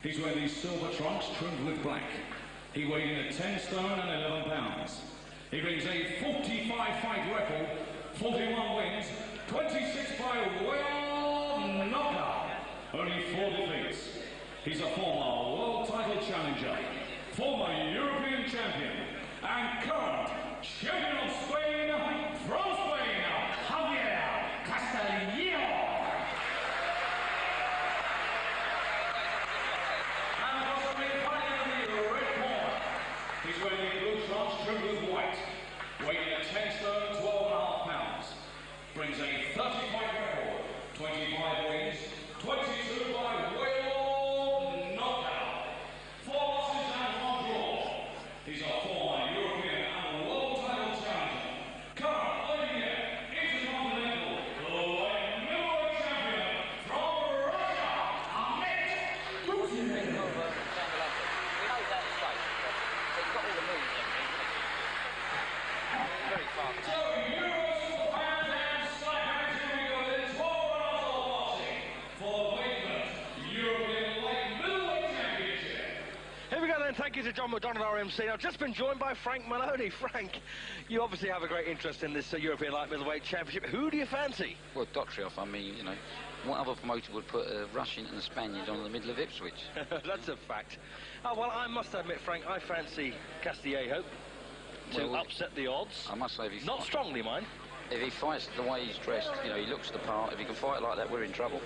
He's wearing these silver trunks trimmed with black. He weighed in at 10 stone and 11 pounds. He brings a 45-fight record, 41 wins, 26 by well knockout, only 4 defeats. He's a former world title challenger, former European champion, and current champion of Spain from Spain, Javier Castillejo. He's wearing the blue trunks trimmed with white, weighing at 10 stone, 12.5 pounds. Brings a 30-fight record, 25 wins, 22 by well knockout, 4 losses and 1 draw. He's a former European and world title challenger, current intercontinental light middleweight champion from Russia, Akhmet Dottuev. Very fast. So, Euros, fans and slackers, here we go. There's 12 rounds of boxing for the vacant European Light Middleweight Championship. Here we go then. Thank you to John McDonald, our MC. I've just been joined by Frank Maloney. Frank, you obviously have a great interest in this European Light Middleweight Championship. Who do you fancy? Well, Dottuev, I mean, you know, what other promoter would put a Russian and a Spaniard on the middle of Ipswich? That's a fact. Oh, well, I must admit, Frank, I fancy Castillejo to upset the odds. I must say, if he not strongly, mind. If he fights the way he's dressed, you know, he looks the part. If he can fight like that, we're in trouble.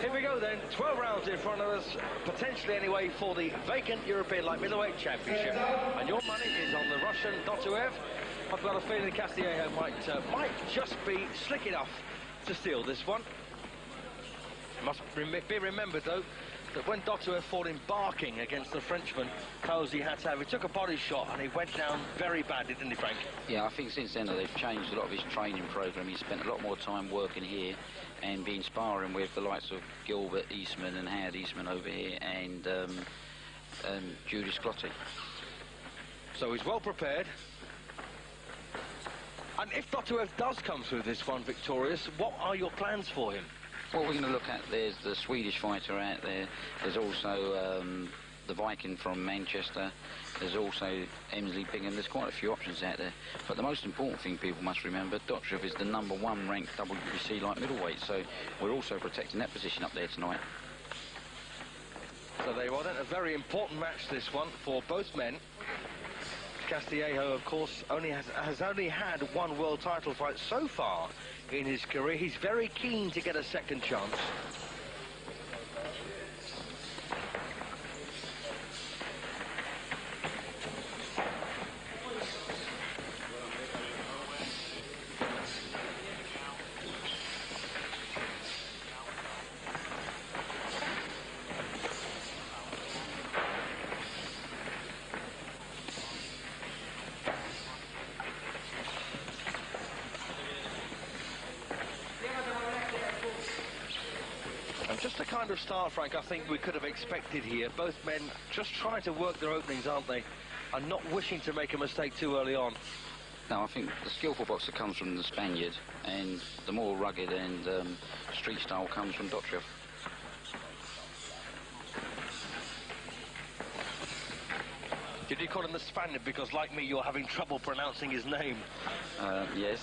Here we go then, 12 rounds in front of us, potentially anyway, for the vacant European Light Middleweight Championship. And your money is on the Russian Dottuev. I've got a feeling Castillejo might just be slick enough to steal this one. Must be remembered, though, that when Dottuev fought in Barking against the Frenchman, Cozy Hattab, he took a body shot and he went down very badly, didn't he, Frank? Yeah, I think since then they've changed a lot of his training programme. He's spent a lot more time working here and been sparring with the likes of Gilbert Eastman and Howard Eastman over here and Judy Sclotty. So he's well prepared. And if Dottuev does come through this one victorious, what are your plans for him? What we're going to look at, there's the Swedish fighter out there. There's also the Viking from Manchester. There's also Emsley Bingham. There's quite a few options out there. But the most important thing people must remember, Dottuev is the #1 ranked WBC light middleweight. So we're also protecting that position up there tonight. So they want it. A very important match, this one, for both men. Castillejo, of course, has only had 1 world title fight so far in his career. He's very keen to get a second chance. And just the kind of start, Frank, I think we could have expected here. Both men just trying to work their openings, aren't they? And not wishing to make a mistake too early on. No, I think the skillful boxer comes from the Spaniard, and the more rugged and street style comes from Dottuev. Did you call him the Spaniard because, like me, you're having trouble pronouncing his name? Yes.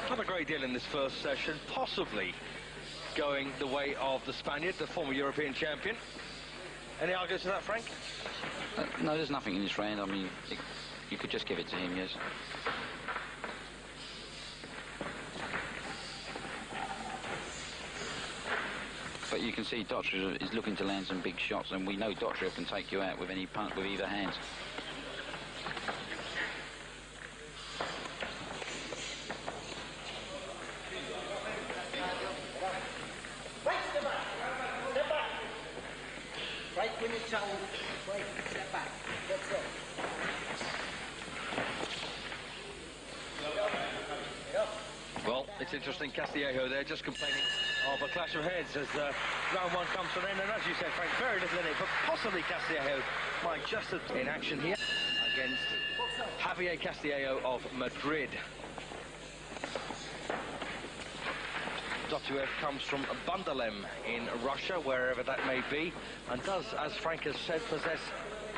Not a great deal in this first session, possibly going the way of the Spaniard, the former European champion. Any arguments to that, Frank? No, there's nothing in this round. I mean, you could just give it to him, yes. But you can see Dottuev is looking to land some big shots, and we know Dottuev can take you out with any punch with either hand. Well, it's interesting, Castillejo there just complaining of a clash of heads as round one comes to an end. And as you said, Frank, very little in it, but possibly Castillejo might just have in action here against Javier Castillejo of Madrid. Dottuev comes from Bundalem in Russia, wherever that may be, and does, as Frank has said, possess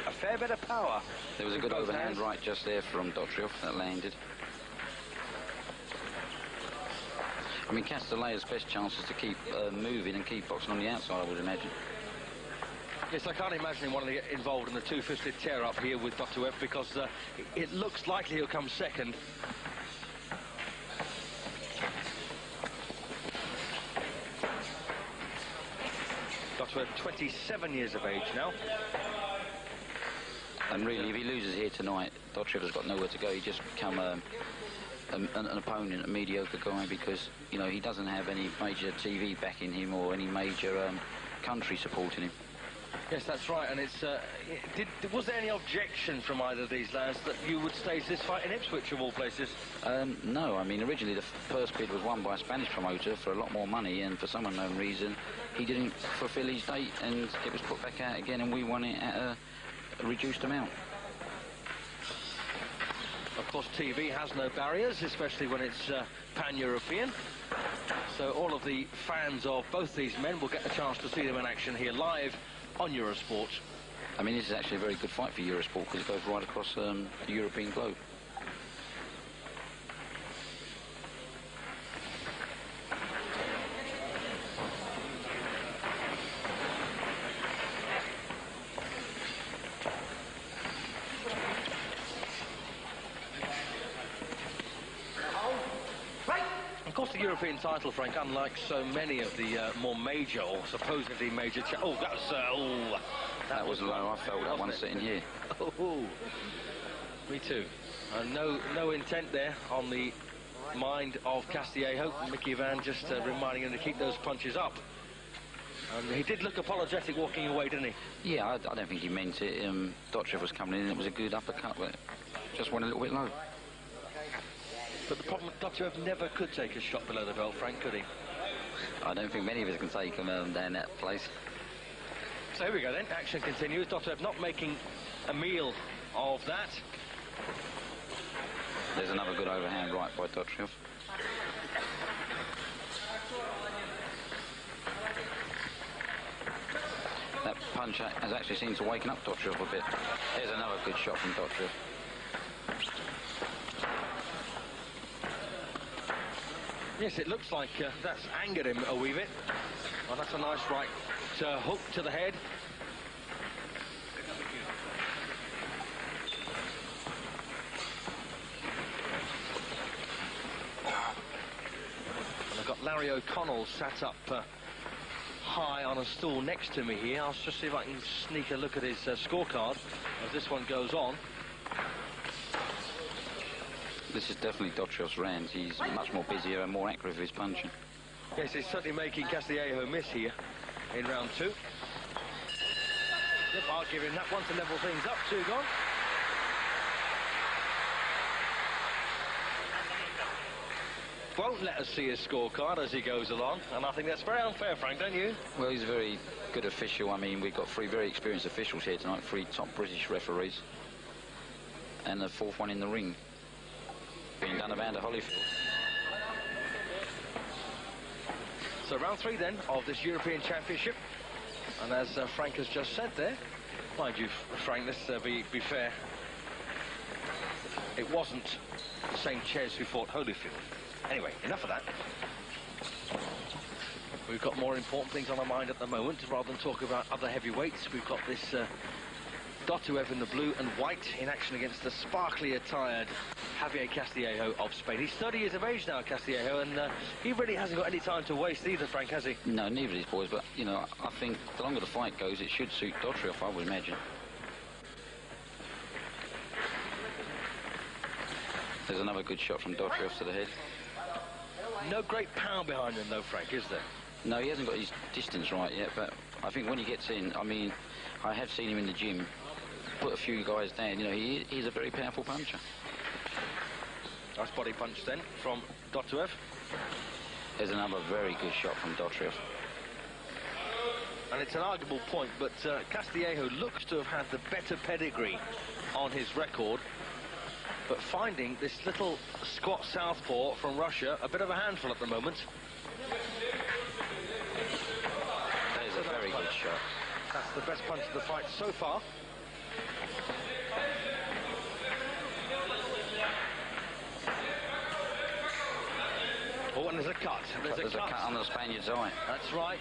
a fair bit of power. There was a good overhand right just there from Dottuev that landed. I mean, Castillejo's best chance is to keep moving and keep boxing on the outside, I would imagine. Yes, I can't imagine him wanting to get involved in the two-fisted tear-up here with Dottuev, because it looks likely he'll come second. Dottuev, 27 years of age now. And really, if he loses here tonight, Dottuev has got nowhere to go. He just become an opponent, a mediocre guy, because, you know, he doesn't have any major TV backing him or any major country supporting him. Yes, that's right, and it's... was there any objection from either of these lads that you would stage this fight in Ipswich, of all places? No, I mean, originally the first bid was won by a Spanish promoter for a lot more money, and for some unknown reason, he didn't fulfil his date, and it was put back out again, and we won it at a reduced amount. Of course, TV has no barriers, especially when it's pan-European. So all of the fans of both these men will get a chance to see them in action here live on Eurosport. I mean, this is actually a very good fight for Eurosport, because it goes right across the European globe. Of course, the European title, Frank, unlike so many of the more major or supposedly major... Oh, that was... that was low. I felt that one sitting here. Oh, me too. No intent there on the mind of Castillejo. Mickey Van just reminding him to keep those punches up. And he did look apologetic walking away, didn't he? Yeah, I don't think he meant it. Dottuev was coming in, and it was a good uppercut, but just went a little bit low. But the problem, Dottuev never could take a shot below the belt, Frank, could he? I don't think many of us can take him down that place. So here we go then, action continues. Dottuev not making a meal of that. There's another good overhand right by Dottuev. That punch has actually seemed to waken up Dottuev a bit. There's another good shot from Dottuev. Yes, it looks like that's angered him a wee bit. Well, that's a nice right hook to the head. And I've got Larry O'Connell sat up high on a stool next to me here. I'll just see if I can sneak a look at his scorecard as this one goes on. This is definitely Dottuev's round. He's much more busier and more accurate with his punching. Yes, he's certainly making Castillejo miss here in round two. Yep, I'll give him that one to level things up. Two gone. Won't let us see his scorecard as he goes along, and I think that's very unfair, Frank, don't you? Well, he's a very good official. I mean, we've got three very experienced officials here tonight, three top British referees, and the fourth one in the ring, being done around Holyfield. So round three then of this European Championship, and as Frank has just said there, mind you, Frank, let's be fair, it wasn't the same chairs who fought Holyfield. Anyway, enough of that. We've got more important things on our mind at the moment, rather than talk about other heavyweights. We've got this Dottuev in the blue and white in action against the sparkly attired Javier Castillejo of Spain. He's 30 years of age now, Castillejo, and he really hasn't got any time to waste either, Frank, has he? No, neither of these boys, but, you know, I think the longer the fight goes, it should suit Dottuev, I would imagine. There's another good shot from Dottuev to the head. No great power behind him, though, Frank, is there? No, he hasn't got his distance right yet, but I think when he gets in, I mean, I have seen him in the gym put a few guys down. You know, he's a very powerful puncher. Nice body punch then from Dottuev. There's another very good shot from Dottuev. And it's an arguable point, but Castillejo looks to have had the better pedigree on his record. But finding this little squat southpaw from Russia a bit of a handful at the moment. There's a very good shot. That's the best punch of the fight so far. Oh, and there's a cut. There's a cut on the Spaniard's eye. That's right.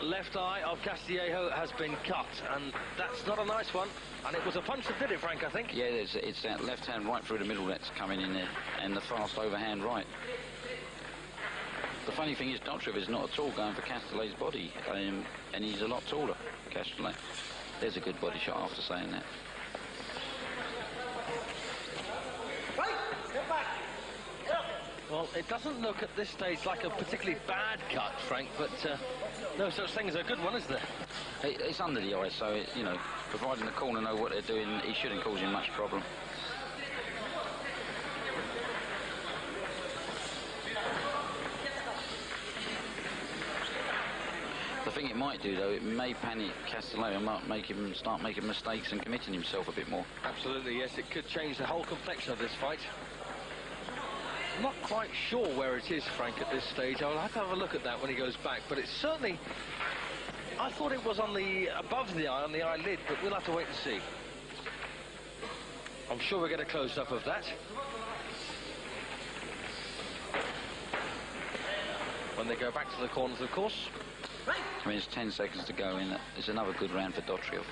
Left eye of Castillejo has been cut, and that's not a nice one. And it was a punch that did it, Frank, I think. Yeah, it's that left hand right through the middle that's coming in there, and the fast overhand right. The funny thing is, Dottuev is not at all going for Castillejo's body, and he's a lot taller, Castillejo. There's a good body shot after saying that. Well, it doesn't look at this stage like a particularly bad cut, Frank, but no such thing as a good one, is there? It's under the eye, so, you know, providing the corner know what they're doing, he shouldn't cause him much problem. The thing it might do, though, it may panic Castillejo and might make him start making mistakes and committing himself a bit more. Absolutely, yes, it could change the whole complexion of this fight. I'm not quite sure where it is, Frank, at this stage. I'll have to have a look at that when he goes back, but it's certainly... I thought it was on the above the eye, on the eyelid, but we'll have to wait and see. I'm sure we'll get a close-up of that. When they go back to the corners, of course. I mean, it's 10 seconds to go in. It's another good round for Dottuev.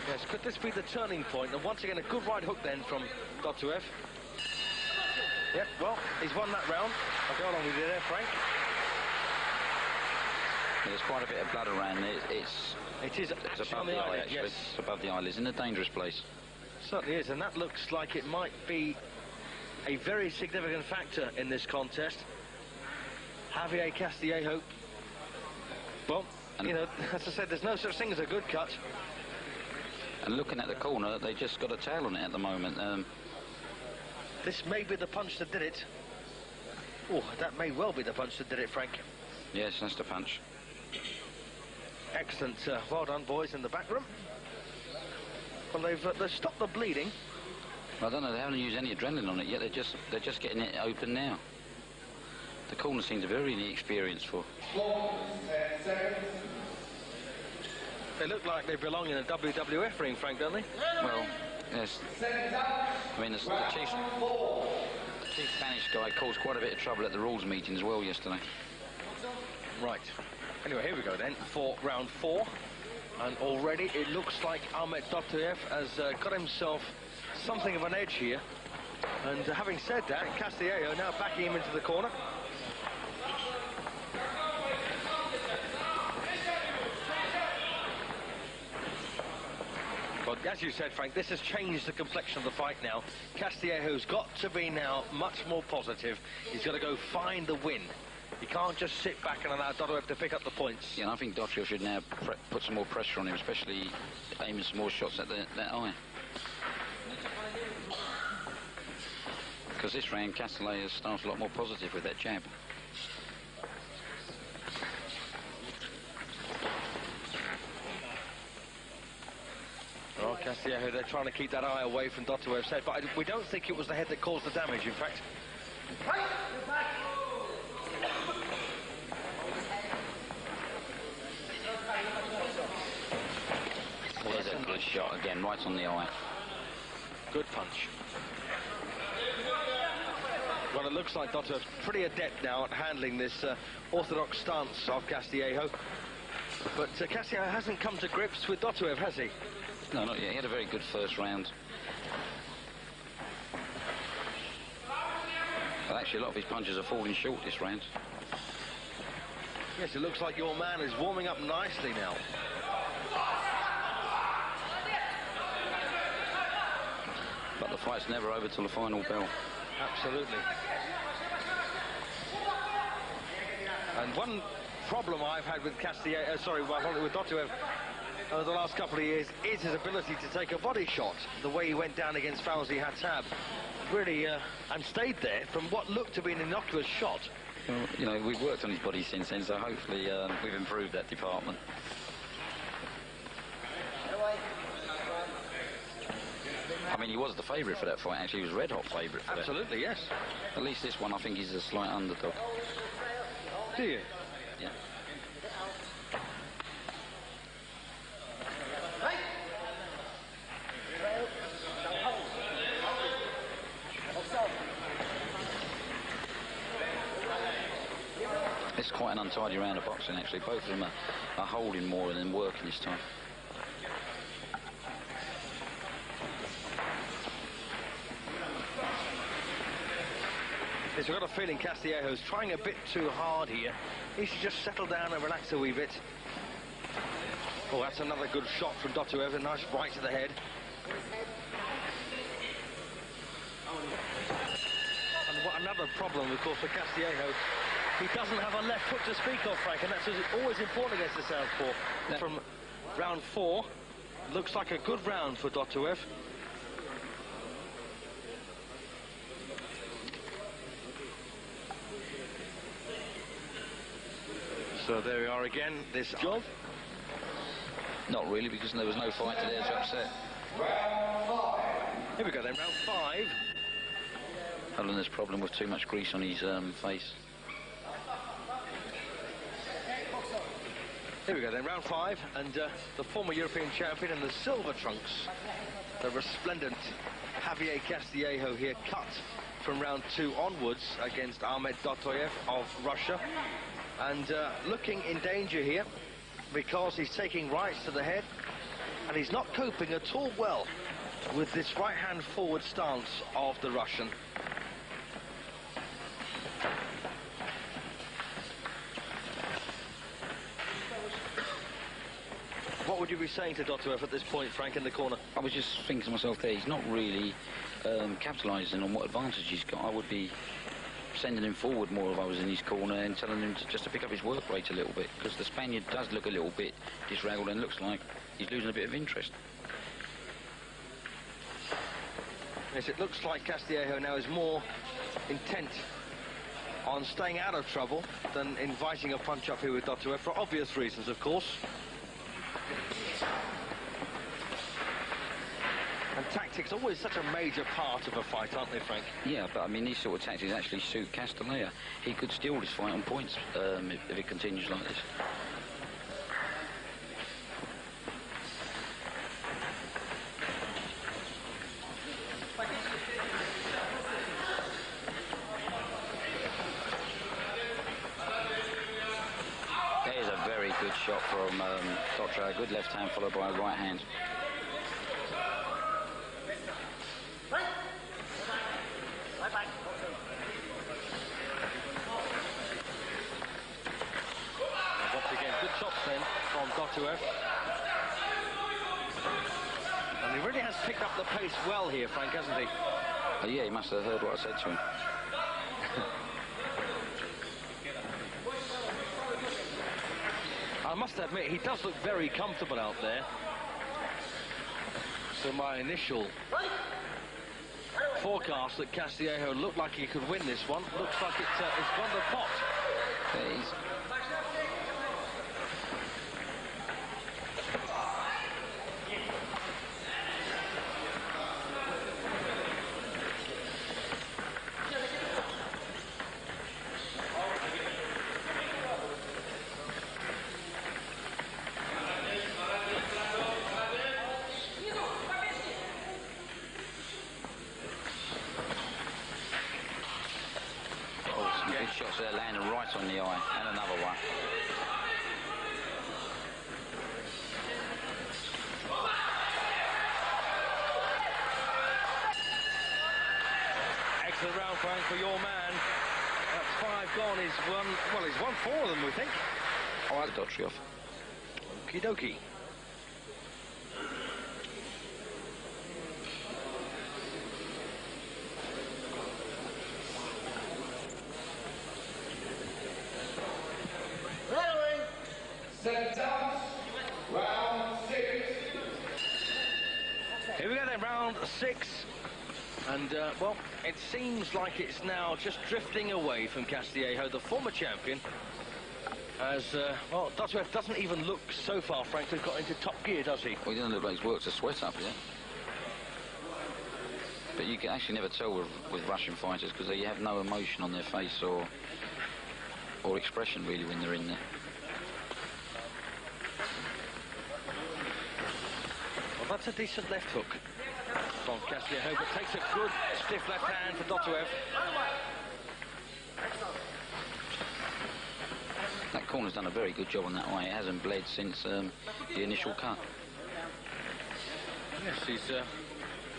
Yes, could this be the turning point? And once again, a good right hook then from Dottuev. Yep, well, he's won that round. I'll go along with you there, Frank. There's quite a bit of blood around there. It's above the eye, actually. Yes. It's above the eyelids, in a dangerous place. Certainly is, and that looks like it might be a very significant factor in this contest. Javier Castillejo. Well, you know, as I said, there's no such thing as a good cut. And looking at the corner, they just got a tail on it at the moment. This may be the punch that did it. Oh, that may well be the punch that did it, Frank. Yes, that's the punch. Excellent. Well done, boys, in the back room. Well, they've stopped the bleeding. I don't know, they haven't used any adrenaline on it yet. They're just getting it open now. The corner seems very inexperienced for. They look like they belong in a WWF ring, Frank, don't they? Well, yes. I mean, the chief Spanish guy caused quite a bit of trouble at the rules meeting as well yesterday. Right. Anyway, here we go then for round 4. And already it looks like Akhmet Dottuev has got himself something of an edge here. And having said that, Castillejo now backing him into the corner. But as you said, Frank, this has changed the complexion of the fight now. Castillejo's got to be now much more positive. He's got to go find the win. He can't just sit back and allow Dottuev to pick up the points. Yeah, I think Dottuev should now put some more pressure on him, especially aiming some more shots at that eye. Because this round, Castillejo starts a lot more positive with that jab. Well, Castillejo, they're trying to keep that eye away from Dottuev's head, but we don't think it was the head that caused the damage, in fact. There's a good shot again, right on the eye. Good punch. Well, it looks like Dottuev's pretty adept now at handling this orthodox stance of Castillejo. But Castillejo hasn't come to grips with Dottuev, has he? No, not yet. He had a very good first round. But actually, a lot of his punches are falling short this round. Yes, it looks like your man is warming up nicely now. But the fight's never over till the final bell. Absolutely. And one problem I've had with with Dottuev over the last couple of years is his ability to take a body shot, the way he went down against Fauzi Hattab. really and stayed there from what looked to be an innocuous shot. Well, you know, we've worked on his body since then, so hopefully we've improved that department. I mean, he was the favourite for that fight, actually. He was red-hot favourite for Absolutely, yes. At least this one, I think he's a slight underdog. Do you? Yeah. It's quite an untidy round of boxing, actually. Both of them are holding more than working this time. I've got a feeling Castillejo's trying a bit too hard here. He should just settle down and relax a wee bit. Oh, that's another good shot from Dottuev, a nice right to the head. And what another problem, of course, for Castillejo, he doesn't have a left foot to speak of, Frank, and that's always important against the southpaw. Yeah. From round 4, looks like a good round for Dottuev. So there we are again, this job. Not really, because there was no fighter there to upset. Here we go then, round 5. Having this problem with too much grease on his face. Here we go then, round 5, and the former European champion in the silver trunks, the resplendent Javier Castillejo here, cut from round 2 onwards against Akhmet Dottuev of Russia. And looking in danger here because he's taking rights to the head and he's not coping at all well with this right-hand forward stance of the Russian. What would you be saying to Dottuev at this point, Frank, in the corner? I was just thinking to myself there, he's not really capitalising on what advantage he's got. I would be sending him forward more if I was in his corner and telling him just to pick up his work rate a little bit, because the Spaniard does look a little bit disraggled and looks like he's losing a bit of interest. Yes, it looks like Castillejo now is more intent on staying out of trouble than inviting a punch up here with Dottuev, for obvious reasons, of course. And tactics are always such a major part of a fight, aren't they, Frank? Yeah, but I mean, these sort of tactics actually suit Castillejo. He could steal this fight on points if it continues like this. There's a very good shot from Dottuev. Good left hand followed by a right hand. Dottuev. And he really has picked up the pace well here, Frank, hasn't he? Oh, yeah, he must have heard what I said to him. I must admit, he does look very comfortable out there. So my initial forecast that Castillejo looked like he could win this one, looks like it's gone to pot. There he is. Shots there landing right on the eye, and another one. Excellent round, Frank, for your man. That's 5 gone. He's won 4 of them, we think. Oh, that's Dottuev. Okie dokie. Round 6, And, well, it seems like it's now just drifting away from Castillejo, the former champion. As, well, Dottuev doesn't even look so far, frankly, got into top gear, does he? Well, he doesn't look like he's worked a sweat up yet. But you can actually never tell with Russian fighters because they have no emotion on their face or expression, really, when they're in there. Well, that's a decent left hook from Castillejo, but takes a good stiff left hand for Dottuev. That corner's done a very good job on that eye. It hasn't bled since the initial cut. Yes, he's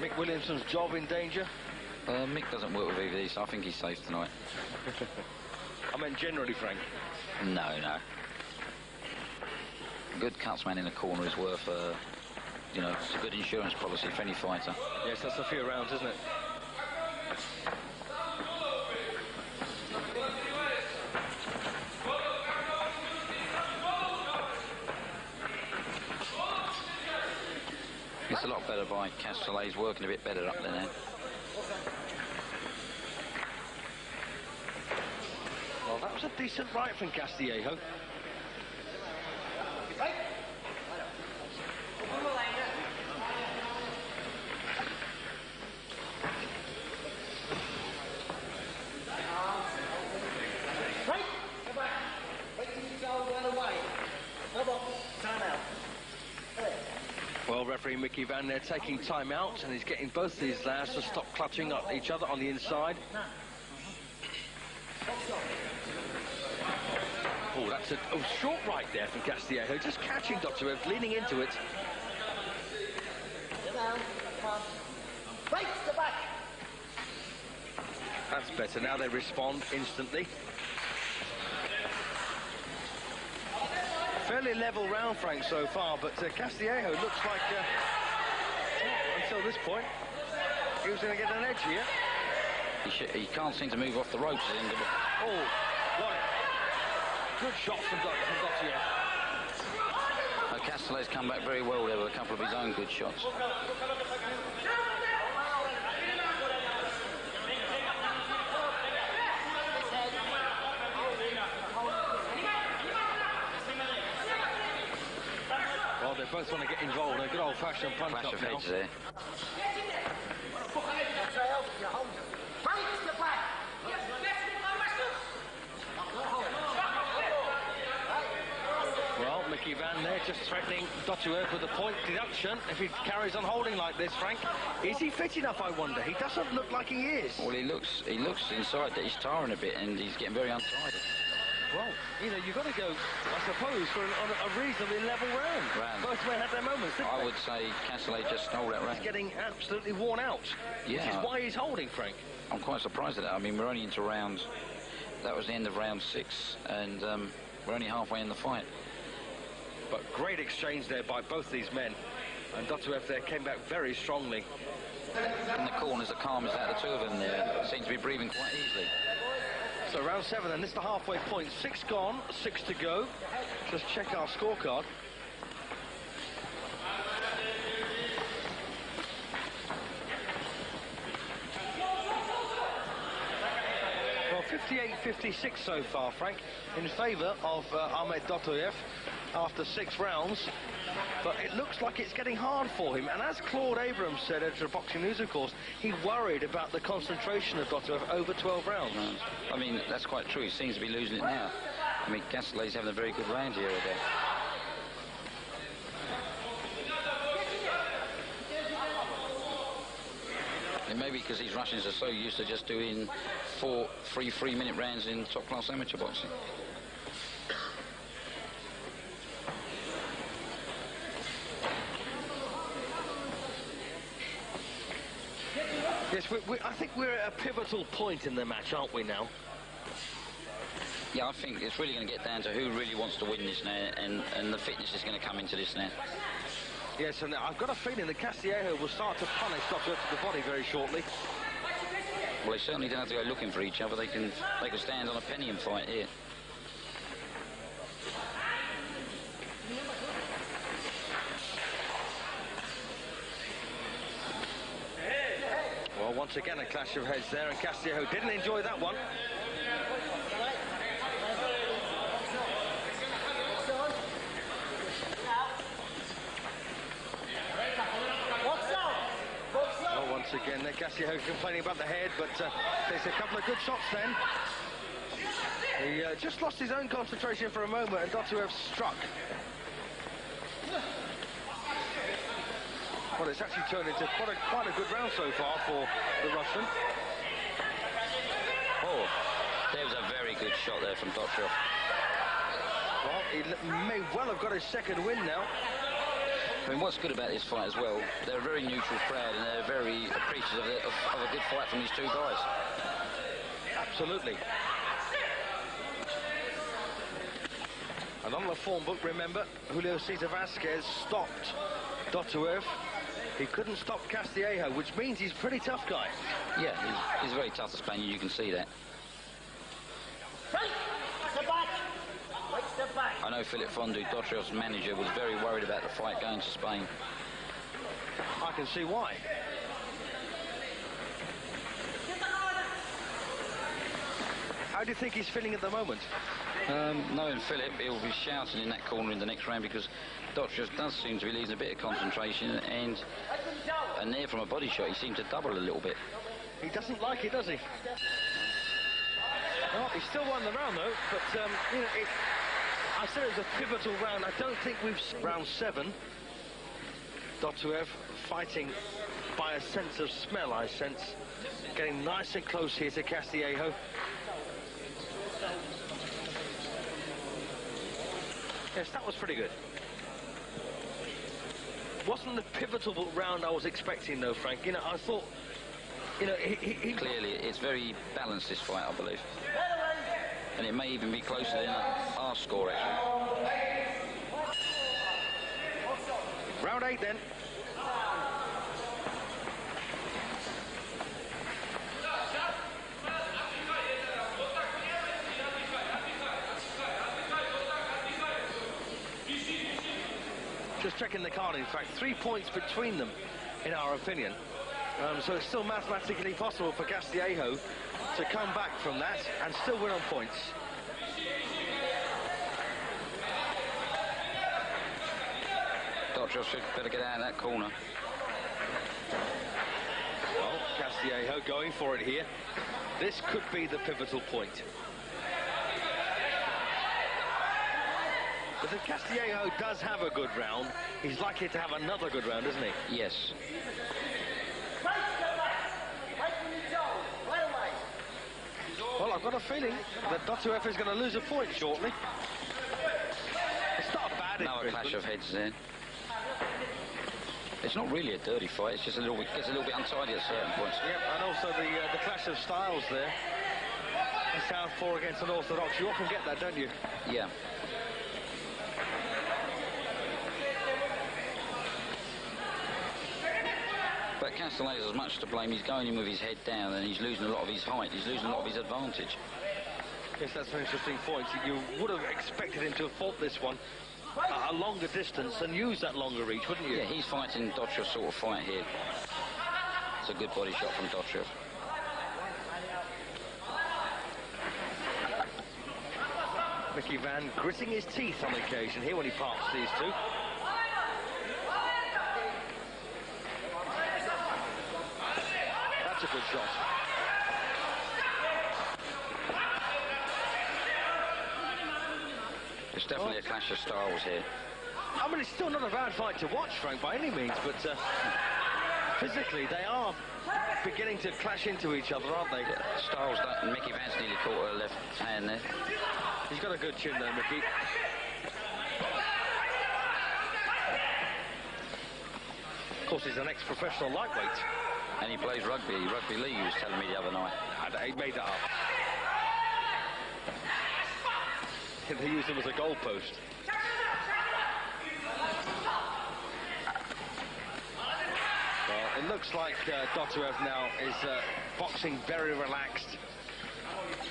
Mick Williamson's job in danger. Mick doesn't work with EVD, so I think he's safe tonight. I meant generally, Frank. No. A good cutsman in the corner is worth, you know, it's a good insurance policy for any fighter. Yes, that's a few rounds, isn't it? It's a lot better by Castillejo. He's working a bit better up there now. Well, that was a decent right from Castillejo. Well, referee Mickey Van there taking time out, and he's getting both these lads to stop clutching at each other on the inside. Oh, that's a short right there from Castillejo, just catching Dottuev, leaning into it. That's better, now they respond instantly. Fairly level round, Frank, so far, but Castillejo looks like, until this point, he was going to get an edge here. He can't seem to move off the ropes at the end of it. Oh, got it. Good shot from Dottuev. Castillejo's come back very well there with a couple of his own good shots. Well, they both want to get involved in a good old-fashioned punch Clash up of now. heads there. Well, Mickey Van there just threatening Dottuev with a point deduction if he carries on holding like this, Frank. Is he fit enough, I wonder? He doesn't look like he is. Well, he looks inside that he's tiring a bit and he's getting very untidy. Well, you know, you've got to go, I suppose, for a reasonably level round. Both men had their moments, didn't they? I would say Castillejo just stole that round. He's getting absolutely worn out, yeah, which is why he's holding, Frank. I'm quite surprised at that. I mean, we're only into round... That was the end of round 6, and we're only halfway in the fight. But great exchange there by both these men. And Dottuev there came back very strongly. In the corners, the calmest out of the two of them there. Seems to be breathing quite easily. So round 7, and this is the halfway point. 6 gone, 6 to go. Just check our scorecard. Well, 58-56 so far, Frank, in favour of Akhmet Dottuev after 6 rounds. But it looks like it's getting hard for him. And as Claude Abrams said, editor of Boxing News, of course, he worried about the concentration of Dottuev over 12 rounds. I mean, that's quite true. He seems to be losing it now. I mean, Castillejo's having a very good round here again. And maybe because these Russians are so used to just doing 4 3-minute rounds in top-class amateur boxing. Yes, I think we're at a pivotal point in the match, aren't we now? Yeah, I think it's really going to get down to who really wants to win this now, and the fitness is going to come into this now. Yes, and I've got a feeling that Castillejo will start to punish Dottuev to the body very shortly. Well, they certainly don't have to go looking for each other. They can stand on a penny and fight here. Well, once Once again, a clash of heads there, and Castillejo didn't enjoy that one. Well, once again, Castillejo complaining about the head, but there's a couple of good shots then. He just lost his own concentration for a moment, and Dottuev struck. Well, it's actually turned into quite a good round so far for the Russian. Oh, there was a very good shot there from Dottuev. Well, he may well have got his second win now. I mean, what's good about this fight as well, they're a very neutral crowd, and they're very appreciative of a good fight from these two guys. Absolutely. And on the form book, remember, Julio Cesar Vasquez stopped Dottuev. He couldn't stop Castillejo, which means he's a pretty tough guy. Yeah, he's a very tough Spaniard, you can see that. I know Philip Fondu, Dottuev's manager, was very worried about the fight going to Spain. I can see why. How do you think he's feeling at the moment? Knowing Philip, he'll be shouting in that corner in the next round, because Dottuev does seem to be losing a bit of concentration, and there from a body shot he seemed to double a little bit. He doesn't like it, does he? Well, he still won the round though, but you know, I said it was a pivotal round. I don't think we've seen round 7. Dottuev fighting by a sense of smell, I sense. Getting nice and close here to Castillejo. Yes, that was pretty good. Wasn't the pivotal round I was expecting, though, Frank. You know, I thought, you know, he... Clearly, it's very balanced, this fight, I believe. And it may even be closer than our score, actually. Round 8, then. Just checking the card, in fact, 3 points between them, in our opinion. So it's still mathematically possible for Castillejo to come back from that and still win on points. Dottuev should better get out of that corner. Well, Castillejo going for it here. This could be the pivotal point. But if Castillejo does have a good round, he's likely to have another good round, isn't he? Yes. Well, I've got a feeling that Dottuev is going to lose a point shortly. It's not a bad Now a clash of heads there. It's not really a dirty fight, it's just a little bit, gets a little bit untidy at certain points. Yep, and also the clash of styles there. A southpaw against an orthodox. You often get that, don't you? Yeah. But Castillejo's as much to blame. He's going in with his head down, and he's losing a lot of his height. He's losing a lot of his advantage. Yes, that's an interesting point. You would have expected him to have fought this one at a longer distance and use that longer reach, wouldn't you? Yeah, he's fighting Dottuev's sort of fight here. It's a good body shot from Dottuev. Mickey Van gritting his teeth on occasion here when he parks these two. That's a good shot. It's definitely a clash of styles here. I mean, it's still not a bad fight to watch, Frank, by any means, but physically they are beginning to clash into each other, aren't they? Yeah, styles that, and Mickey Van's nearly caught her left hand there. He's got a good chin though, Mickey. Of course, he's an ex-professional lightweight. And he plays rugby league, he was telling me the other night. He made that up. They used him as a goalpost. Well, it looks like Dottuev now is boxing very relaxed.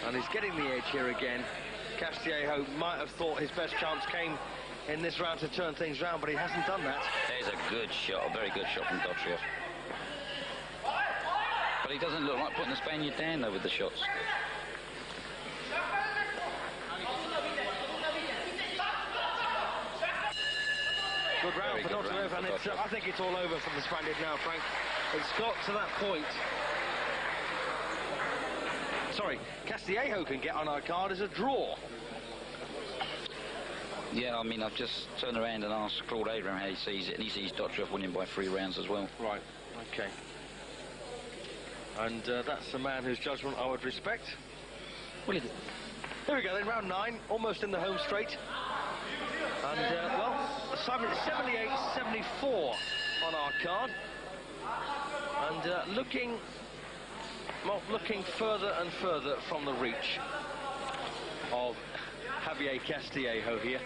And he's getting the edge here again. Castillejo might have thought his best chance came in this round to turn things round, but he hasn't done that. There's a good shot, a very good shot from Dottuev. But he doesn't look like putting the Spaniard down, though, with the shots. Good round for Dottuev, and I think it's all over for the Spaniard now, Frank. It's got to that point. Sorry, Castillejo can get on our card as a draw. Yeah, I mean, I've just turned around and asked Claude Abraham how he sees it, and he sees Dottuev winning by 3 rounds as well. Right, okay. And that's the man whose judgment I would respect. Well, here we go then, round 9, almost in the home straight. And, well, 78-74 on our card. And looking further and further from the reach of Javier Castillejo here.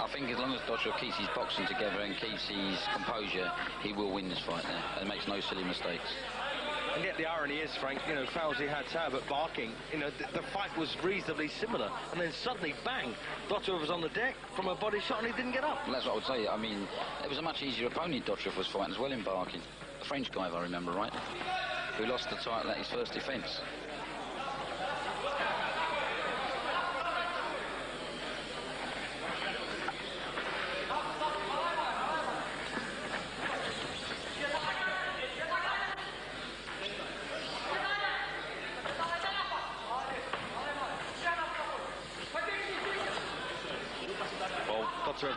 I think as long as Dottuev keeps his boxing together and keeps his composure, he will win this fight there, and makes no silly mistakes. And yet the irony is, Frank, you know, Fauzi had tab at Barking. You know, the fight was reasonably similar, and then suddenly, bang, Dottuev was on the deck from a body shot and he didn't get up. Well, that's what I would say. I mean, it was a much easier opponent Dottuev was fighting as well in Barking. The French guy, if I remember right, who lost the title at his first defence.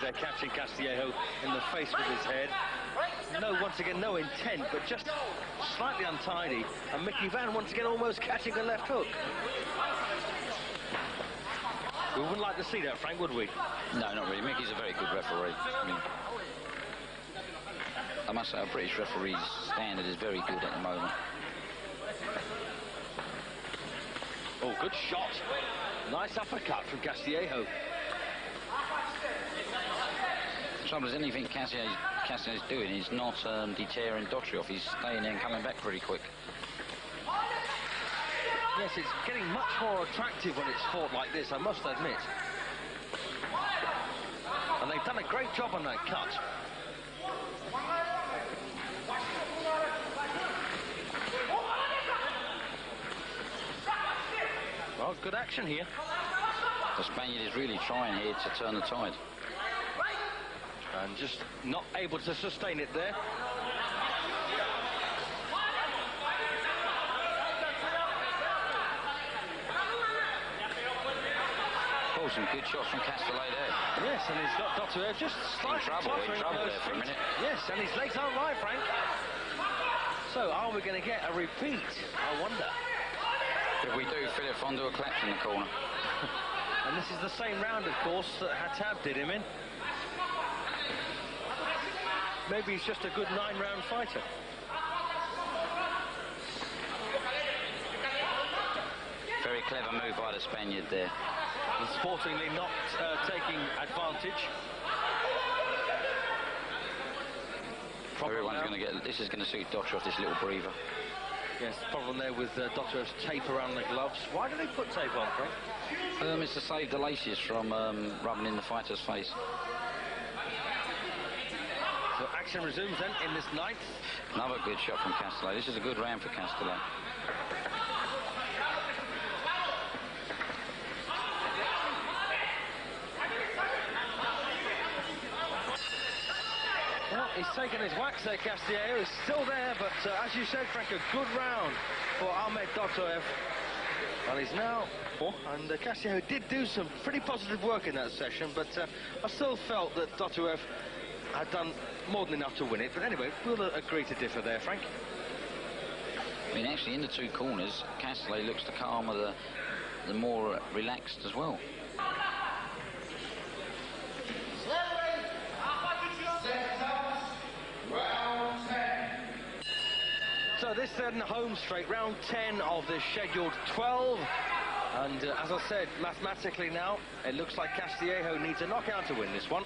They're catching Castillejo in the face with his head. Once again, no intent, but just slightly untidy. And Mickey Van, once again, almost catching a left hook. We wouldn't like to see that, Frank, would we? No, not really. Mickey's a very good referee. I mean, I must say, our British referee's standard is very good at the moment. Oh, good shot. Nice uppercut from Castillejo. The trouble is, anything Castillejo's doing is not deterring Dottuev. He's staying there and coming back pretty quick. Yes, it's getting much more attractive when it's fought like this, I must admit. And they've done a great job on that cut. Well, good action here. The Spaniard is really trying here to turn the tide. And just not able to sustain it there. Oh, some good shots from Castillejo there. Yes, and he's got Dottuev just slightly in trouble there for a minute. Yes, and his legs aren't right, Frank. So, are we going to get a repeat? I wonder. If we do, Philip Fondor claps in the corner. And this is the same round, of course, that Hattab did him in. Maybe he's just a good 9-round fighter. Very clever move by the Spaniard there. And sportingly not taking advantage. Everyone's going to get... This is going to suit Dottuev, this little breather. Yes, problem there with Dottuev's tape around the gloves. Why do they put tape on, Frank? It's to save the laces from rubbing in the fighter's face. So action resumes then in this 9th. Another good shot from Castillejo. This is a good round for Castillejo. Well, he's taken his whacks there, Castillejo. He's still there, but as you said, Frank, a good round for Akhmet Dottuev. Well, he's now... And Castillejo did do some pretty positive work in that session, but I still felt that Dottuev had done more than enough to win it. But anyway, we'll agree to differ there, Frank. I mean, actually, in the 2 corners, Castillejo looks the calmer, the more relaxed as well. So this then home straight, round 10 of the scheduled 12. And as I said, mathematically now, it looks like Castillejo needs a knockout to win this one.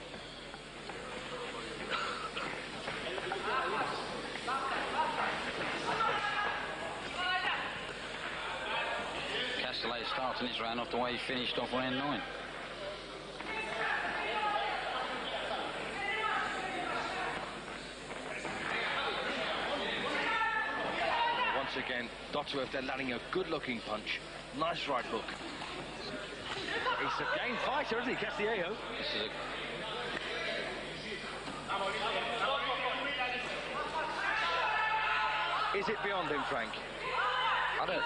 Castillejo starting his round off the way he finished off round 9. again. Dottuev, they're landing a good-looking punch. Nice right hook. He's a game fighter, isn't he, Castillejo? This is Is it beyond him, Frank?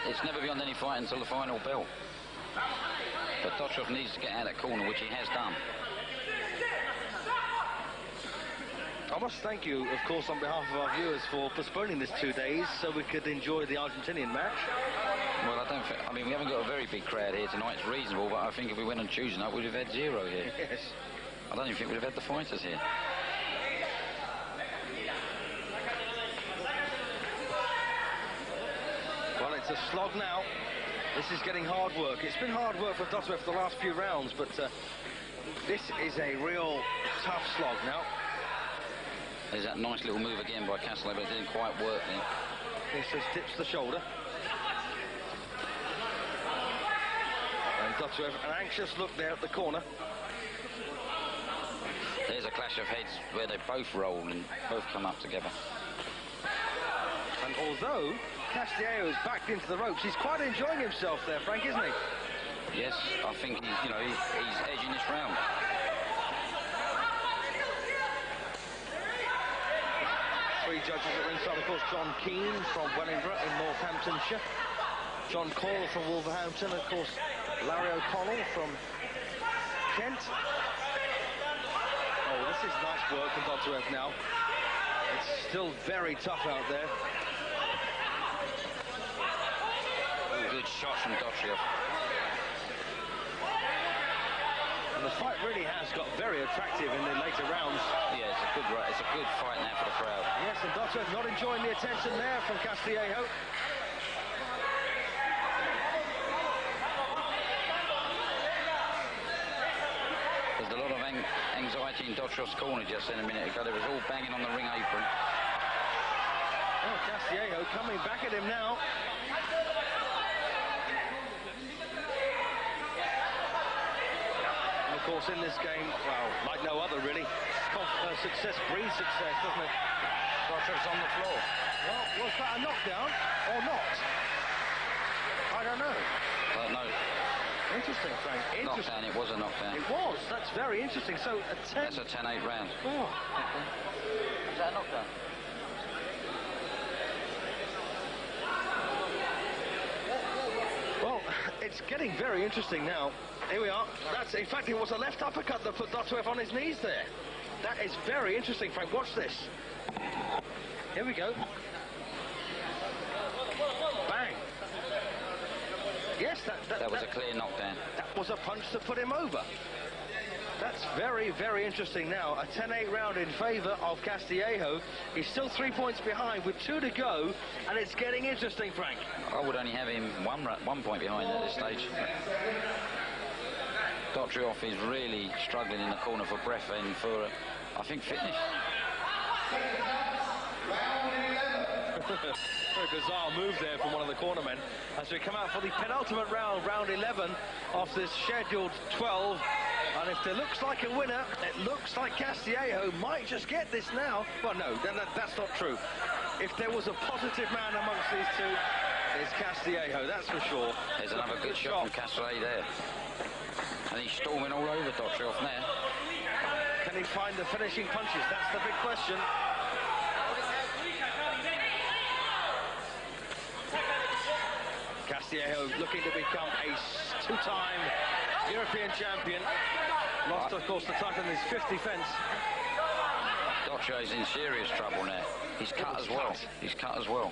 it's never beyond any fight until the final bell. But Dottuev needs to get out of that corner, which he has done. I must thank you, of course, on behalf of our viewers for postponing this 2 days so we could enjoy the Argentinian match. Well, I mean, we haven't got a very big crowd here tonight. It's reasonable, but I think if we went on Tuesday night, we'd have had 0 here. Yes. I don't even think we'd have had the fighters here. Well, it's a slog now. This is getting hard work. It's been hard work for Dottuev for the last few rounds, but this is a real tough slog now. There's that nice little move again by Castillejo, but it didn't quite work then. This just tips the shoulder. And Dottuev, an anxious look there at the corner. There's a clash of heads where they both roll and both come up together. And although Castillejo is backed into the ropes, he's quite enjoying himself there, Frank, isn't he? Yes, I think he's edging this round. Three judges at ringside, of course, John Keane from Wellingborough in Northamptonshire, John Coyle from Wolverhampton, of course, Larry O'Connell from Kent. Oh, this is nice work from Dottuev now. It's still very tough out there. Good shot from Dottuev. And the fight really has got very attractive in the later rounds. Yeah, it's a good fight now for the crowd. Yes, and Dottuev not enjoying the attention there from Castillejo. There's a lot of anxiety in Dottuev's corner just in a minute ago. They was all banging on the ring apron. Oh, Castillejo coming back at him now. And of course, in this game, well, like no other really, success breeds success, doesn't it? Dottuev's on the floor. Well, was that a knockdown or not? I don't know. No. Interesting, Frank. Interesting. Knockdown, it was a knockdown. It was. That's very interesting. So a 10. That's a 10-8 round. Oh. Is that a knockdown? Well, it's getting very interesting now. Here we are. In fact, it was a left uppercut that put Dottuev on his knees there. That is very interesting, Frank. Watch this. Here we go. Bang. Yes, that was a clear knockdown. That was a punch to put him over. That's very, very interesting now. A 10-8 round in favour of Castillejo. He's still 3 points behind with 2 to go, and it's getting interesting, Frank. I would only have him 1 point behind at this stage. Dottuev is really struggling in the corner for breath and for, I think, fitness. Very bizarre move there from one of the cornermen as we come out for the penultimate round, round 11 of this scheduled 12. And if there looks like a winner, it looks like Castillejo might just get this now. Well, no, that's not true. If there was a positive man amongst these two, it's Castillejo, that's for sure. There's another good shot from Castillejo there. And he's storming all over Dottuev now. Can he find the finishing punches? That's the big question. Castillejo looking to become a 2-time European champion. Lost, of course, the title in his 5th defence. Dottuev's in serious trouble now. He's cut as well. He's cut as well.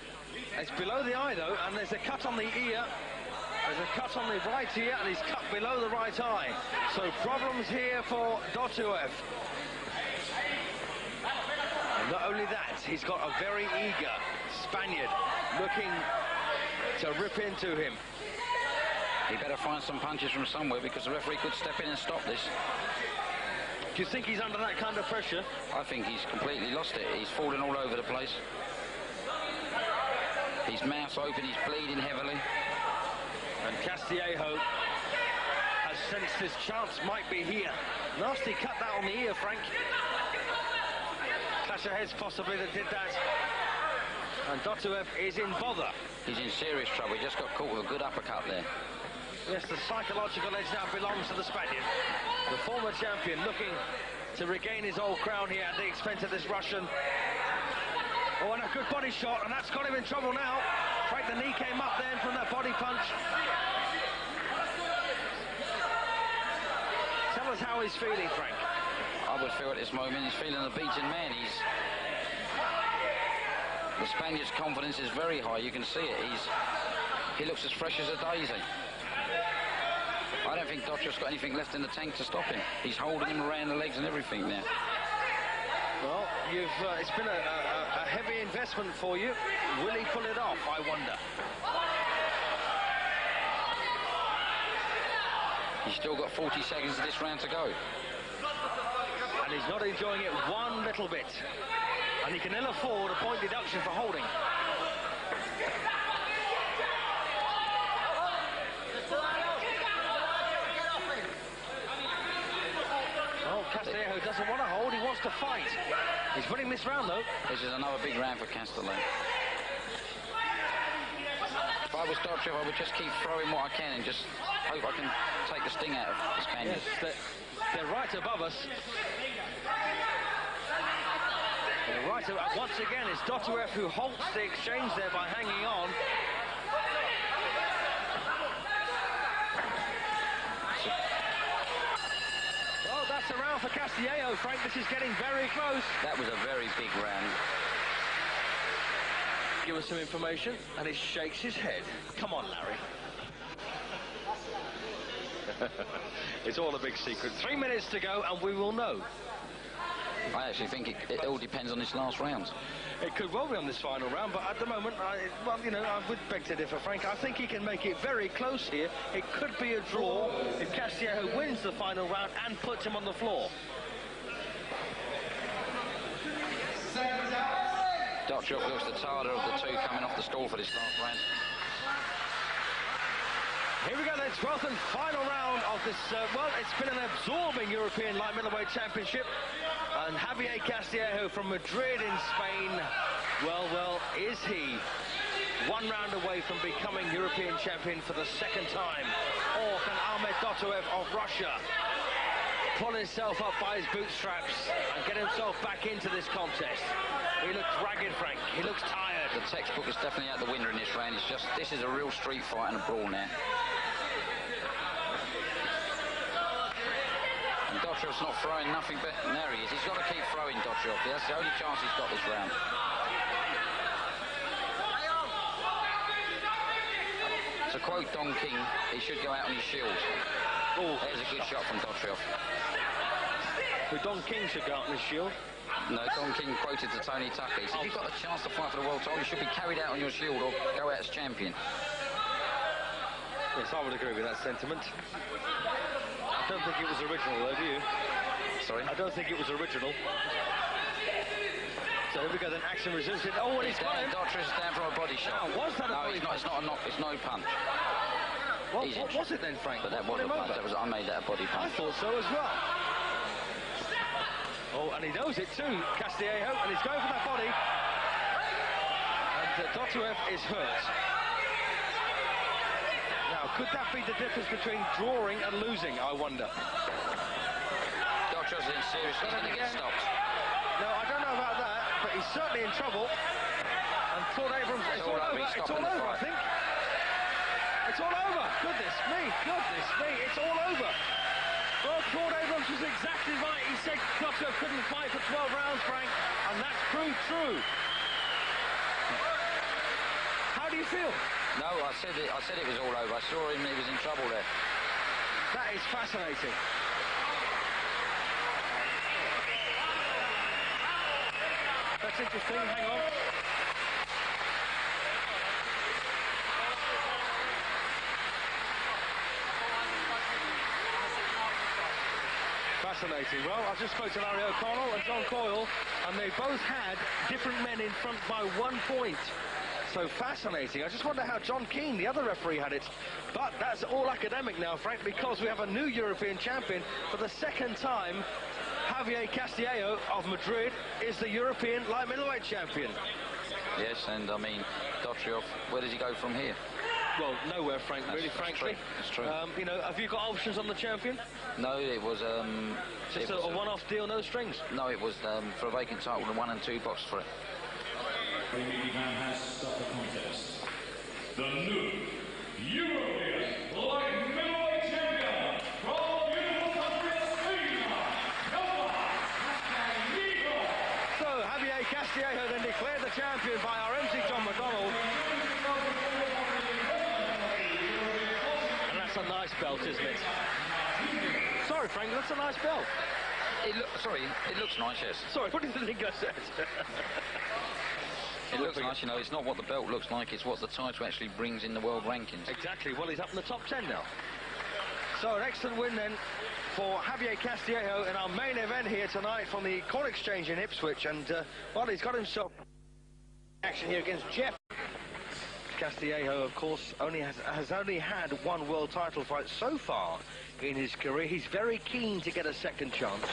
It's below the eye, though, and there's a cut on the ear. There's a cut on the right ear, and he's cut below the right eye. So problems here for Dottuev. And not only that, he's got a very eager Spaniard looking to rip into him. He better find some punches from somewhere because the referee could step in and stop this. Do you think he's under that kind of pressure? I think he's completely lost it. He's falling all over the place. His mouth's open, he's bleeding heavily. And Castillejo has sensed his chance might be here. Nasty cut that on the ear, Frank. Clash of heads possibly that did that. And Dottuev is in bother. He's in serious trouble. He just got caught with a good uppercut there. Yes, the psychological edge now belongs to the Spaniard. The former champion looking to regain his old crown here at the expense of this Russian. Oh, and a good body shot, and that's got him in trouble now. Frank, the knee came up then from that body punch. Tell us how he's feeling, Frank. I would feel at this moment he's feeling a beaten man. The Spaniard's confidence is very high. You can see it. He looks as fresh as a daisy. I don't think Dottuev's got anything left in the tank to stop him. He's holding him around the legs and everything now. Well, it's been a heavy investment for you. Will he pull it off, I wonder? He's still got 40 seconds of this round to go. And he's not enjoying it one little bit. And he can ill afford a point deduction for holding. Oh, Castillejo doesn't want to hold, he wants to fight. He's winning this round, though. This is another big round for Castillejo. If I was Dottuev, I would just keep throwing what I can and just hope I can take the sting out of the Spaniards. Yes, they're right above us. They're right above. Once again, it's Dottuev who halts the exchange there by hanging on. Well, that's a round for Castillejo, Frank. This is getting very close. That was a very big round. Give us some information, and he shakes his head. Come on, Larry. It's all a big secret. 3 minutes to go, and we will know. I actually think it all depends on this last round. It could well be on this final round, but at the moment, I would beg to differ, Frank. I think he can make it very close here. It could be a draw if Castillejo wins the final round and puts him on the floor. Dottuev looks the tarder of the two coming off the stall for this last round. Here we go, the 12th and final round of this, well, it's been an absorbing European light middleweight championship. And Javier Castillejo from Madrid in Spain, well, is he one round away from becoming European champion for the second time? Or can Akhmet Dottuev of Russia pull himself up by his bootstraps and get himself back into this contest? He looks ragged, Frank. He looks tired. The textbook is definitely out the winner in this round. It's just, this is a real street fight and a brawl now. And Dottuev's not throwing nothing but... There he is. He's got to keep throwing, Dottuev. That's the only chance he's got this round. To quote Don King, he should go out on his shield. Oh, there's a good shot from Dottuev. The Don King should go out on his shield. No, Don King quoted to Tony Tucker. He said, if you've got a chance to fight for the world title, you should be carried out on your shield or go out as champion. Yes, I would agree with that sentiment. I don't think it was original, though, do you? Sorry? I don't think it was original. So here we go, then action resumes it. Oh, and he's got him. Dottuev's down from a body shot. Now, was that a body punch? No, it's not a knock. It's no punch. What was it then, Frank? But that was a punch. I made that a body punch. I thought so as well. Oh, and he knows it too, Castillejo, and he's going for that body. And Dottuev is hurt. Now, could that be the difference between drawing and losing, I wonder? Dottuev's in serious, he's going to get stopped. No, I don't know about that, but he's certainly in trouble. And Claude Abrams, it's all over, I think. It's all over. Goodness me, it's all over. Well, Claude Abrams was exactly right. He said Dottuev couldn't fight for 12 rounds, Frank, and that's proved true. How do you feel? No, I said it was all over. I saw him, he was in trouble there. That is fascinating. That's interesting. Hang on. Fascinating. Well, I just spoke to Larry O'Connell and John Coyle, and they both had different men in front by 1 point. So fascinating. I just wonder how John Keane, the other referee, had it. But that's all academic now, Frank, because we have a new European champion for the second time. Javier Castillejo of Madrid is the European light middleweight champion. Yes, and I mean, Dottuev, where does he go from here? Well, nowhere, Frank, really, frankly. That's true. You know, have you got options on the champion? No, it was... Just a one-off deal, no strings? No, it was for a vacant title, the 1 and 2 box for it. The media man has stopped the contest. The new European light middleweight champion from the beautiful country of Spain, Castillejo. So, Javier Castillejo then declared the champion by our MC John McDonald. And that's a nice belt, isn't it? Sorry, Frank, that's a nice belt. It looks nice, yes. Sorry, what did you think I said? It looks nice, you know, it's not what the belt looks like, it's what the title actually brings in the world rankings. Exactly, well, he's up in the top 10 now. So, an excellent win then for Javier Castillejo in our main event here tonight from the Corn Exchange in Ipswich. And, well, he's got himself action here against Jeff. Castillejo, of course, has only had one world title fight so far in his career. He's very keen to get a second chance.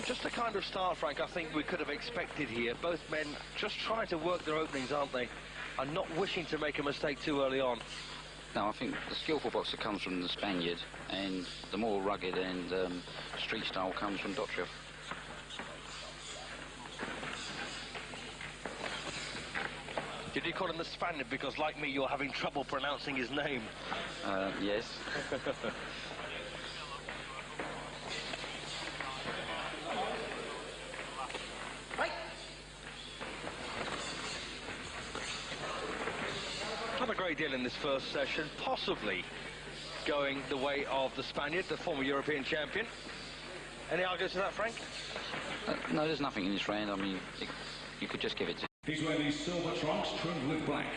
Just the kind of start, Frank, I think we could have expected here. Both men just trying to work their openings, aren't they? And not wishing to make a mistake too early on. No, I think the skillful boxer comes from the Spaniard, and the more rugged and street style comes from Dottuev. Did you call him the Spaniard because, like me, you're having trouble pronouncing his name? Yes. Not a great deal in this first session, possibly going the way of the Spaniard, the former European champion. Any arguments to that, Frank? No, there's nothing in this round. I mean, you could just give it to... He's wearing these silver trunks trimmed with black.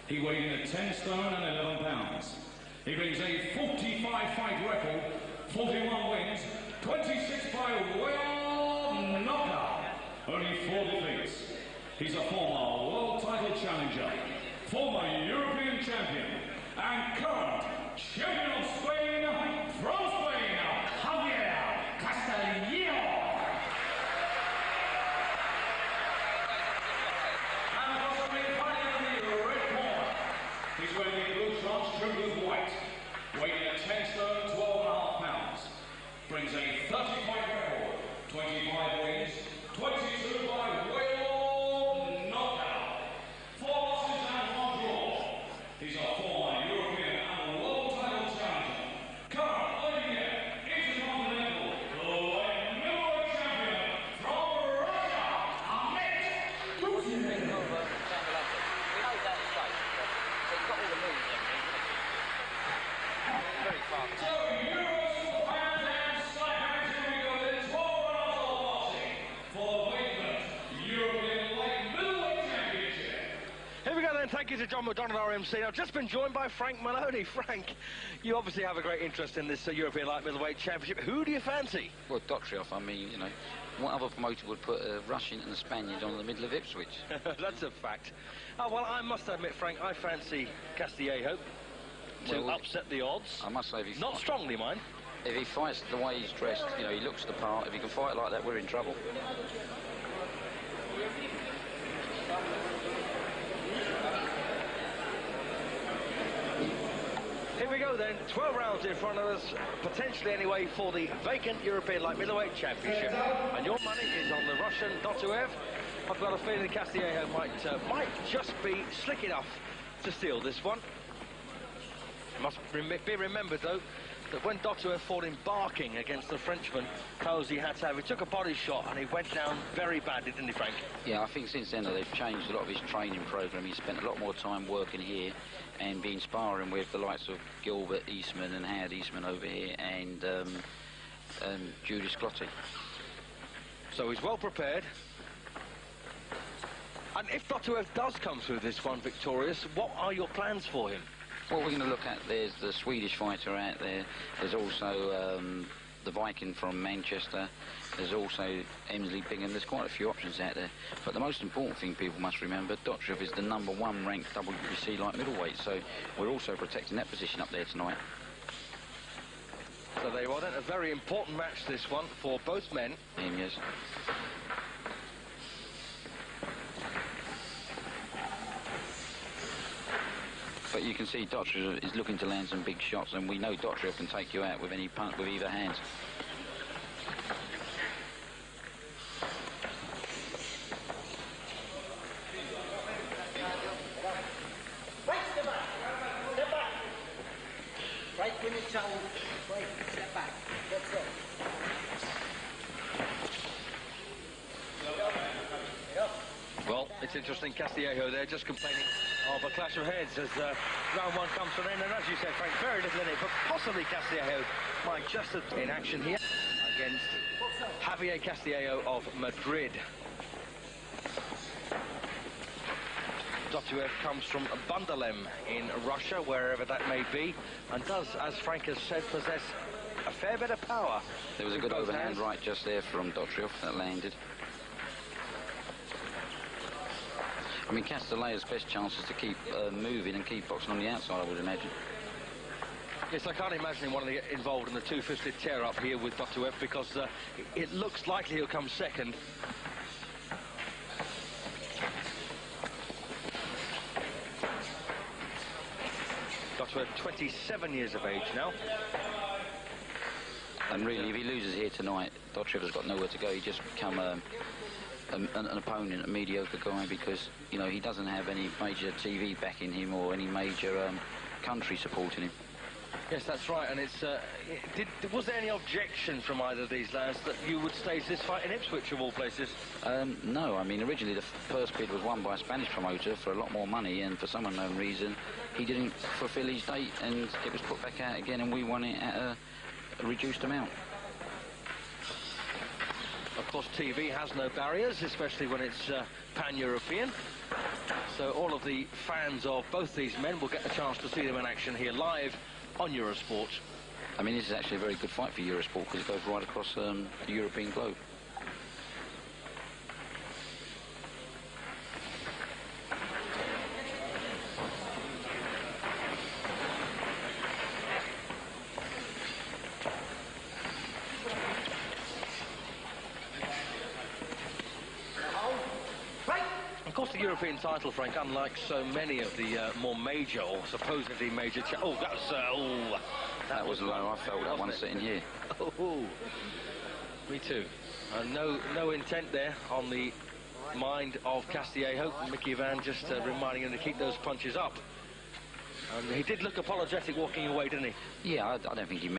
He weighed in at 10 stone and 11 pounds. He brings a 45-fight record, 41 wins, 26 by way knockout, only 4 defeats. He's a former world title challenger, former European champion, and current champion of Spain, from Spain, Javier Castillejo. And possibly fighting in the red corner, he's wearing the blue trunks trimmed with white, weighing at 10 stone, 12.5 pounds. Brings a 30-fight record, 25 wins, 22 by way knockout, 4 losses and 1 draw. He's a former European and world title challenger, current Olympian, intercontinental, light middleweight champion from Russia, Akhmet Dottuev. Very fast. So, Euro fans and Cyclones, here we go then, 12 rounds of boxing for the vacant European light middleweight championship. Here we go then, thank you to John McDonald, our MC. I've just been joined by Frank Maloney. Frank, you obviously have a great interest in this European light middleweight championship. Who do you fancy? Well, Dottuev, I mean, you know, what other promoter would put a Russian and a Spaniard on the middle of Ipswich? That's a fact. Oh, well, I must admit, Frank, I fancy Castillejo to Well, upset the odds. I must say, if he Not strongly, mind. If he fights the way he's dressed, you know, he looks the part. If he can fight like that, we're in trouble. Here we go then, 12 rounds in front of us, potentially anyway, for the vacant European light middleweight championship. And your money is on the Russian Dottuev. I've got a feeling Castillejo might just be slick enough to steal this one. It must be remembered, though, that when Dottuev fought in Barking against the Frenchman, Cozy Hattab, he took a body shot and he went down very badly, didn't he, Frank? Yeah, I think since then they've changed a lot of his training program. He's spent a lot more time working here and been sparring with the likes of Gilbert Eastman and Howard Eastman over here and Judas Clottey. So he's well prepared. And if Dottuev does come through this one victorious, what are your plans for him? What we're going to look at, there's the Swedish fighter out there. There's also the Viking from Manchester. There's also Emsley Bingham. There's quite a few options out there. But the most important thing people must remember, Dottuev is the #1 ranked WBC light middleweight. So we're also protecting that position up there tonight. So there you are then, a very important match this one for both men. Yes. But you can see Dottuev is looking to land some big shots, and we know Dottuev can take you out with any punch with either hand. Well, it's interesting, Castillejo there just complaining of a clash of heads as round one comes to an end, and as you said, Frank, very little in it, but possibly Castillejo might just have in action here against Javier Castillejo of Madrid. Dottuev comes from Bundalem in Russia, wherever that may be, and does, as Frank has said, possess a fair bit of power. There was a good overhand right just there from Dottuev that landed. I mean, Castillejo's best chance is to keep moving and keep boxing on the outside, I would imagine. Yes, I can't imagine him wanting to get involved in the two-fisted tear-up here with Dottuev, because it looks likely he'll come second. Dottuev, 27 years of age now. And really, if he loses here tonight, Dottuev has got nowhere to go. He just become an opponent, a mediocre guy, because, you know, he doesn't have any major TV backing him or any major country supporting him. Yes, that's right, and it's... was there any objection from either of these lads that you would stage this fight in Ipswich, of all places? No, I mean, originally the first bid was won by a Spanish promoter for a lot more money, and for some unknown reason, he didn't fulfil his date, and it was put back out again, and we won it at a reduced amount. Of course, TV has no barriers, especially when it's pan-European. So all of the fans of both these men will get the chance to see them in action here live on Eurosport. I mean, this is actually a very good fight for Eurosport, because it goes right across the European globe. Of course, the European title, Frank, unlike so many of the more major or supposedly major... Oh, that was low. I felt that one sitting here. Oh, me too. No intent there on the mind of Castillejo. Mickey Van just reminding him to keep those punches up. And he did look apologetic walking away, didn't he? Yeah, I don't think he